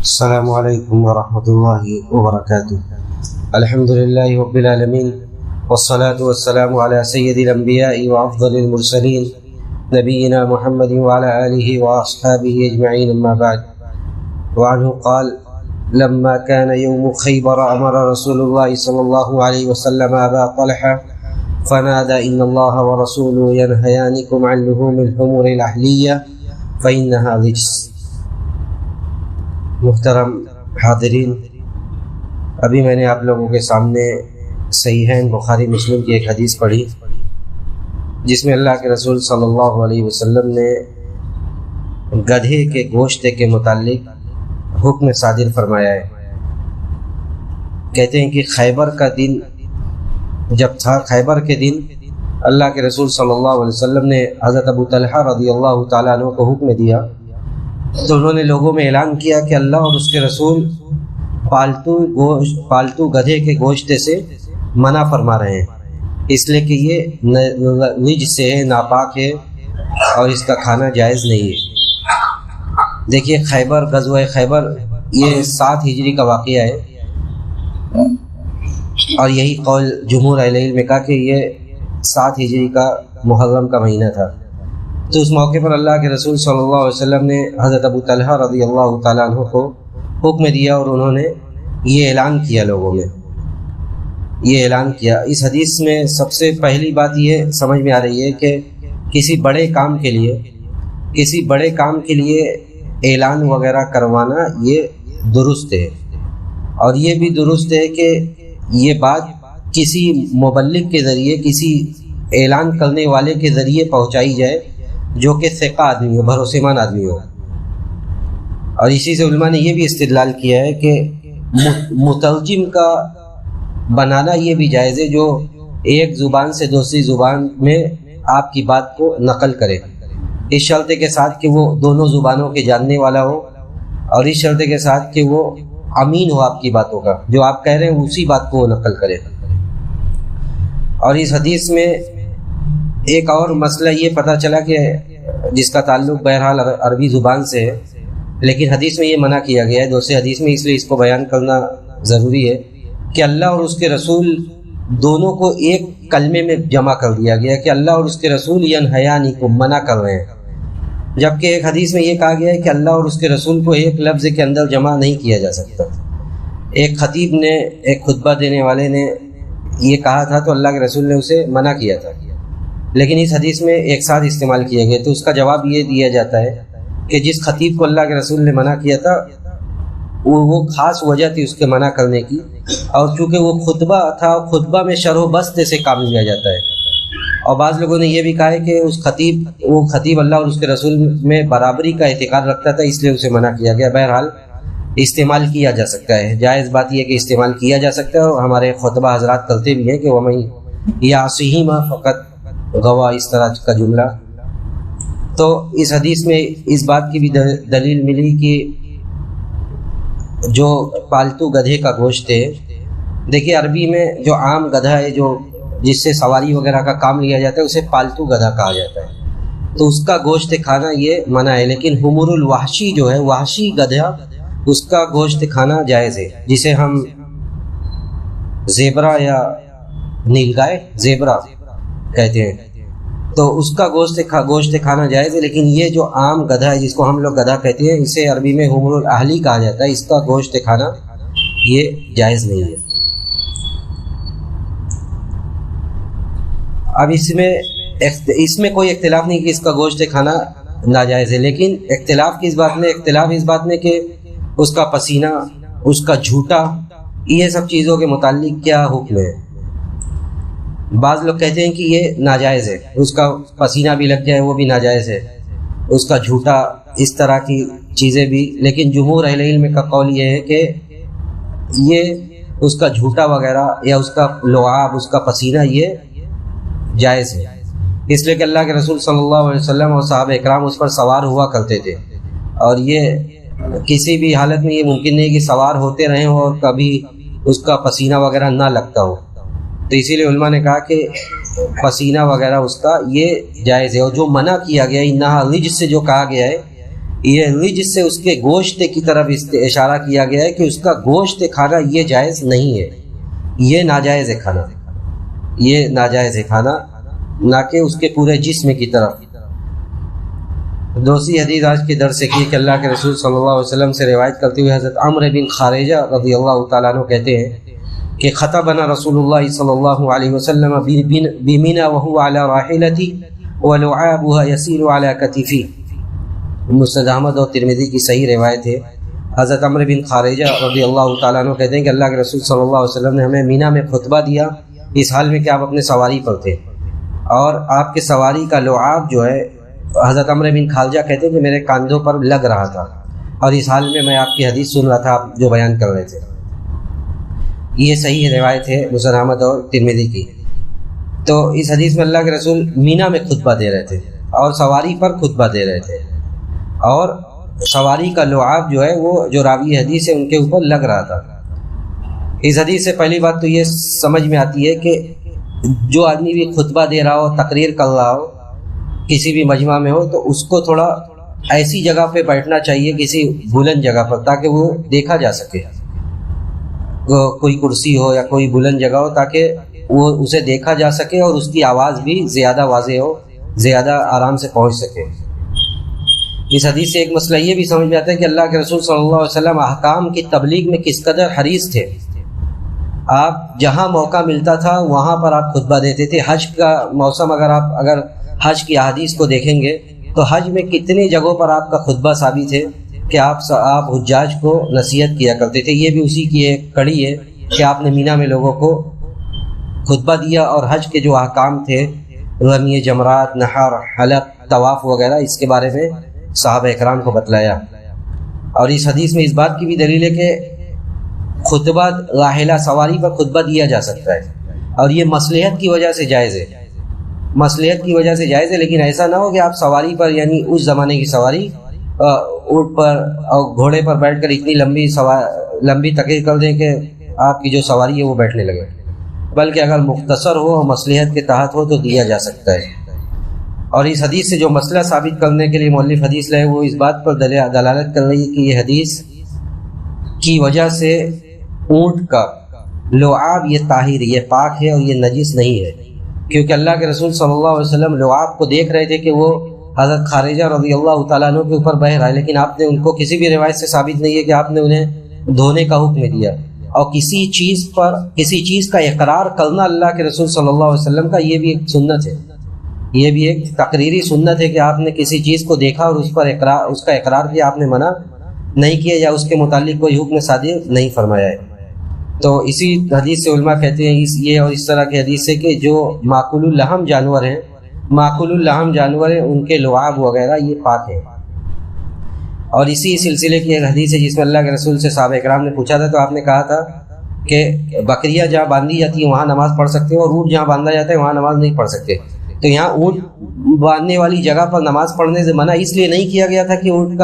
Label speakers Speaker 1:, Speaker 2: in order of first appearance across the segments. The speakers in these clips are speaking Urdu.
Speaker 1: السلام علیکم ورحمۃ اللہ وبرکاتہ۔ الحمد للہ رب العالمین والصلاة والسلام علی سید الانبیاء وافضل المرسلین نبینا محمد وعلى آلہ واصحابہ اجمعین، اما بعد۔ وعنہ قال لما كان يوم خیبر امر رسول اللہ صلی اللہ علیہ وسلم ابا طلحہ فنادى ان اللہ ورسولہ ینہیانکم عن لحوم الحمر الاہلیہ فإنها رجس۔ محترم حاضرین، ابھی میں نے آپ لوگوں کے سامنے صحیحین بخاری مسلم کی ایک حدیث پڑھی جس میں اللہ کے رسول صلی اللہ علیہ وسلم نے گدھے کے گوشت کے متعلق حکم صادر فرمایا ہے۔ کہتے ہیں کہ خیبر کا دن جب تھا، خیبر کے دن اللہ کے رسول صلی اللہ علیہ وسلم نے حضرت ابو طلحہ رضی اللہ تعالیٰ عنہ کو حکم دیا تو انہوں نے لوگوں میں اعلان کیا کہ اللہ اور اس کے رسول پالتو گدھے کے گوشت سے منع فرما رہے ہیں، اس لیے کہ یہ رجس سے ہے، ناپاک ہے اور اس کا کھانا جائز نہیں ہے۔ دیکھیے، خیبر، غزوہ خیبر، یہ 7 ہجری کا واقعہ ہے اور یہی قول جمہور اہل علم میں کہا کہ یہ 7 ہجری کا محرم کا مہینہ تھا۔ تو اس موقع پر اللہ کے رسول صلی اللہ علیہ وسلم نے حضرت ابو طلحہ رضی اللہ تعالیٰ عنہ کو حکم دیا اور انہوں نے یہ اعلان کیا، لوگوں میں یہ اعلان کیا۔ اس حدیث میں سب سے پہلی بات یہ سمجھ میں آ رہی ہے کہ کسی بڑے کام کے لیے اعلان وغیرہ کروانا یہ درست ہے، اور یہ بھی درست ہے کہ یہ بات کسی مبلغ کے ذریعے، کسی اعلان کرنے والے کے ذریعے پہنچائی جائے جو کہ ثقہ آدمی ہو، بھروسے مند آدمی ہو۔ اور اسی سے علماء نے یہ بھی استدلال کیا ہے کہ مترجم کا بنانا یہ بھی جائز ہے جو ایک زبان سے دوسری زبان میں آپ کی بات کو نقل کرے، اس شرط کے ساتھ کہ وہ دونوں زبانوں کے جاننے والا ہو، اور اس شرط کے ساتھ کہ وہ امین ہو آپ کی باتوں کا، جو آپ کہہ رہے ہیں اسی بات کو وہ نقل کرے۔ اور اس حدیث میں ایک اور مسئلہ یہ پتہ چلا کہ جس کا تعلق بہرحال عربی زبان سے ہے، لیکن حدیث میں یہ منع کیا گیا ہے دوسرے حدیث میں، اس لیے اس کو بیان کرنا ضروری ہے کہ اللہ اور اس کے رسول دونوں کو ایک کلمے میں جمع کر دیا گیا کہ اللہ اور اس کے رسول ینہیانکم، منع کر رہے ہیں، جبکہ ایک حدیث میں یہ کہا گیا ہے کہ اللہ اور اس کے رسول کو ایک لفظ کے اندر جمع نہیں کیا جا سکتا۔ ایک خطیب نے، ایک خطبہ دینے والے نے یہ کہا تھا تو اللہ کے رسول نے اسے منع کیا تھا، لیکن اس حدیث میں ایک ساتھ استعمال کیا گیا، تو اس کا جواب یہ دیا جاتا ہے کہ جس خطیب کو اللہ کے رسول نے منع کیا تھا وہ خاص وجہ تھی اس کے منع کرنے کی، اور چونکہ وہ خطبہ تھا، خطبہ میں شرح و بسط سے کام لیا جاتا ہے، اور بعض لوگوں نے یہ بھی کہا ہے کہ وہ خطیب اللہ اور اس کے رسول میں برابری کا اعتقاد رکھتا تھا، اس لیے اسے منع کیا گیا۔ بہرحال استعمال کیا جا سکتا ہے، جائز بات یہ ہے کہ استعمال کیا جا سکتا ہے، اور ہمارے خطبہ حضرات کرتے بھی ہیں کہ وَمَن یعصِہ مَا فَقَدْ غَوَا، اس طرح کا جملہ۔ تو اس حدیث میں اس بات کی بھی دلیل ملی کہ جو پالتو گدھے کا گوشت ہے، دیکھیے عربی میں جو عام گدھا ہے، جو جس سے سواری وغیرہ کا کام لیا جاتا ہے، اسے پالتو گدھا کہا جاتا ہے، تو اس کا گوشت کھانا یہ منع ہے۔ لیکن حمر الوحشی جو ہے، وحشی گدھا، اس کا گوشت کھانا جائز ہے، جسے ہم زیبرا یا نیلگائے زیبرا کہتے ہیں، تو اس کا گوشت کھانا جائز ہے۔ لیکن یہ جو عام گدھا ہے، جس کو ہم لوگ گدھا کہتے ہیں، اسے عربی میں حمر الاہلی کہا جاتا ہے، اس کا گوشت کھانا یہ جائز نہیں ہے۔ اب اس میں کوئی اختلاف نہیں کہ اس کا گوشت کھانا ناجائز ہے، لیکن اختلاف اس بات میں کہ اس کا پسینہ، اس کا جھوٹا، یہ سب چیزوں کے متعلق کیا حکم ہے۔ بعض لوگ کہتے ہیں کہ یہ ناجائز ہے، اس کا پسینہ بھی لگ جائے وہ بھی ناجائز ہے، اس کا جھوٹا، اس طرح کی چیزیں بھی، لیکن جمہور اہل علم کا قول یہ ہے کہ یہ اس کا جھوٹا وغیرہ یا اس کا لعاب، اس کا پسینہ، یہ جائز ہے، اس لیے کہ اللہ کے رسول صلی اللہ علیہ وسلم اور صحابہ اکرام اس پر سوار ہوا کرتے تھے، اور یہ کسی بھی حالت میں یہ ممکن نہیں کہ سوار ہوتے رہیں اور کبھی اس کا پسینہ وغیرہ نہ لگتا ہو، تو اسی لیے علماء نے کہا کہ پسینہ وغیرہ اس کا یہ جائز ہے۔ اور جو منع کیا گیا انہا رجس سے جو کہا گیا ہے، یہ رجس سے اس کے گوشت کی طرف اشارہ کیا گیا ہے کہ اس کا گوشت کھانا یہ جائز نہیں ہے، یہ ناجائز ہے کھانا، یہ ناجائز ہے کھانا، نہ کہ اس کے پورے جسم کی طرف۔ دوسری حدیث آج کے درس سے کی کہ اللہ کے رسول صلی اللہ علیہ وسلم سے روایت کرتے ہوئے حضرت عمرو بن خارجہ رضی اللہ تعالیٰ عنہ کہتے ہیں کہ خطبنا رسول اللہ صلی اللہ علیہ وسلم بمنى وهو على راحلته ولعابها يسير على كتفه۔ مسند احمد اور ترمذی کی صحیح روایت ہے۔ حضرت عمرو بن خارجہ رضی اللہ تعالیٰ عنہ کہتے ہیں کہ اللہ کے رسول صلی اللہ علیہ وسلم نے ہمیں مینا میں خطبہ دیا اس حال میں کہ آپ اپنے سواری پر تھے، اور آپ کے سواری کا لعاب جو ہے، حضرت عمرو بن خارجہ کہتے ہیں کہ میرے کاندھوں پر لگ رہا تھا، اور اس حال میں آپ کی حدیث سن رہا تھا، آپ جو بیان کر رہے تھے۔ یہ صحیح روایت ہے مسند احمد اور ترمذی کی۔ تو اس حدیث میں اللہ کے رسول مینا میں خطبہ دے رہے تھے اور سواری پر خطبہ دے رہے تھے، اور سواری کا لعاب جو ہے وہ جو راوی حدیث ہے ان کے اوپر لگ رہا تھا۔ اس حدیث سے پہلی بات تو یہ سمجھ میں آتی ہے کہ جو آدمی بھی خطبہ دے رہا ہو، تقریر کر رہا ہو کسی بھی مجمع میں ہو، تو اس کو تھوڑا ایسی جگہ پہ بیٹھنا چاہیے، کسی بلند جگہ پر، تاکہ وہ دیکھا جا سکے، کوئی کرسی ہو یا کوئی بلند جگہ ہو تاکہ وہ اسے دیکھا جا سکے اور اس کی آواز بھی زیادہ واضح ہو، زیادہ آرام سے پہنچ سکے۔ اس حدیث سے ایک مسئلہ یہ بھی سمجھ میں آتا ہے کہ اللہ کے رسول صلی اللہ علیہ وسلم احکام کی تبلیغ میں کس قدر حریص تھے۔ آپ جہاں موقع ملتا تھا وہاں پر آپ خطبہ دیتے تھے۔ حج کا موسم اگر حج کی احادیث کو دیکھیں گے تو حج میں کتنی جگہوں پر آپ کا خطبہ ثابت ہے کہ آپ حجاج کو نصیحت کیا کرتے تھے۔ یہ بھی اسی کی ایک کڑی ہے کہ آپ نے مینا میں لوگوں کو خطبہ دیا، اور حج کے جو احکام تھے، رمی جمرات، نحر، حلق، طواف وغیرہ، اس کے بارے میں صحابہ اکرام کو بتلایا۔ اور اس حدیث میں اس بات کی بھی دلیل ہے کہ خطبہ راحلہ سواری پر خطبہ دیا جا سکتا ہے، اور یہ مصلحت کی وجہ سے جائز ہے، مصلحت کی وجہ سے جائز ہے۔ لیکن ایسا نہ ہو کہ آپ سواری پر، یعنی اس زمانے کی سواری، اونٹ پر اور گھوڑے پر بیٹھ کر اتنی لمبی تقریر کر دیں کہ آپ کی جو سواری ہے وہ بیٹھنے لگے، بلکہ اگر مختصر ہو اور مصلحت کے تحت ہو تو دیا جا سکتا ہے۔ اور اس حدیث سے جو مسئلہ ثابت کرنے کے لیے مؤلف حدیث لائے، وہ اس بات پر دلالت کر رہی ہے کہ یہ حدیث کی وجہ سے اونٹ کا لعاب یہ طاہر، یہ پاک ہے اور یہ نجس نہیں ہے، کیونکہ اللہ کے رسول صلی اللہ علیہ وسلم لعاب کو دیکھ رہے تھے کہ وہ حضرت خارجہ رضی اللہ تعالیٰ عنہ کے اوپر بہ رہا ہے، لیکن آپ نے ان کو کسی بھی روایت سے ثابت نہیں ہے کہ آپ نے انہیں دھونے کا حکم دیا۔ اور کسی چیز کا اقرار کرنا اللہ کے رسول صلی اللہ علیہ وسلم کا یہ بھی ایک سنت ہے، یہ بھی ایک تقریری سنت ہے کہ آپ نے کسی چیز کو دیکھا اور اس کا اقرار کیا، آپ نے منع نہیں کیا یا اس کے متعلق کوئی حکم صادر نہیں فرمایا ہے۔ تو اسی حدیث سے علماء کہتے ہیں یہ اور اس طرح کی حدیث سے کہ جو معقول اللحم جانور ہیں، ان کے لعاب وغیرہ یہ پاک ہیں۔ اور اسی سلسلے کی ایک حدیث ہے جس میں اللہ کے رسول سے صحابہ اکرام نے پوچھا تھا، تو آپ نے کہا تھا کہ بکریاں جہاں باندھی جاتی ہیں وہاں نماز پڑھ سکتے ہیں، اور اونٹ جہاں باندھا جاتا ہے وہاں نماز نہیں پڑھ سکتے۔ تو یہاں اونٹ باندھنے والی جگہ پر نماز پڑھنے سے منع اس لیے نہیں کیا گیا تھا کہ اونٹ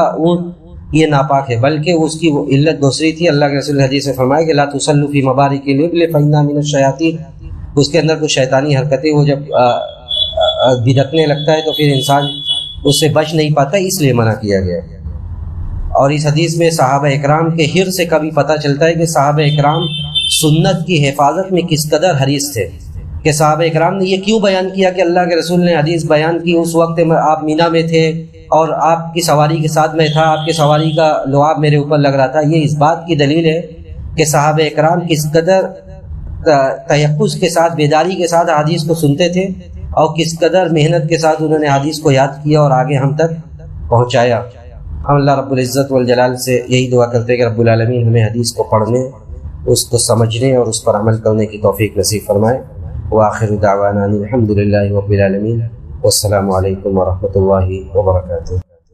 Speaker 1: یہ ناپاک ہے، بلکہ اس کی وہ علت دوسری تھی۔ اللہ کے رسول حدیث میں فرمایا کہ لا تصلوا فی مبارک الابل فإنها من الشیاطین، اس کے اندر کچھ شیطانی حرکتیں وہ جب بھڑکنے لگتا ہے تو پھر انسان اس سے بچ نہیں پاتا، اس لیے منع کیا گیا۔ اور اس حدیث میں صحابہ اکرام کے حرص سے کبھی پتہ چلتا ہے کہ صحابہ اکرام سنت کی حفاظت میں کس قدر حریص تھے، کہ صحابہ اکرام نے یہ کیوں بیان کیا کہ اللہ کے رسول نے حدیث بیان کی اس وقت آپ مینا میں تھے اور آپ کی سواری کے ساتھ میں تھا، آپ کی سواری کا لعاب میرے اوپر لگ رہا تھا۔ یہ اس بات کی دلیل ہے کہ صحابہ اکرام کس قدر تیقظ کے ساتھ، بیداری کے ساتھ حدیث کو سنتے تھے، اور کس قدر محنت کے ساتھ انہوں نے حدیث کو یاد کیا اور آگے ہم تک پہنچایا۔ ہم اللہ رب العزت والجلال سے یہی دعا کرتے ہیں کہ رب العالمین ہمیں حدیث کو پڑھنے، اس کو سمجھنے اور اس پر عمل کرنے کی توفیق نصیب فرمائے۔ وآخر دعوانا الحمد للہ رب العالمین، والسلام علیکم ورحمۃ اللہ وبرکاتہ۔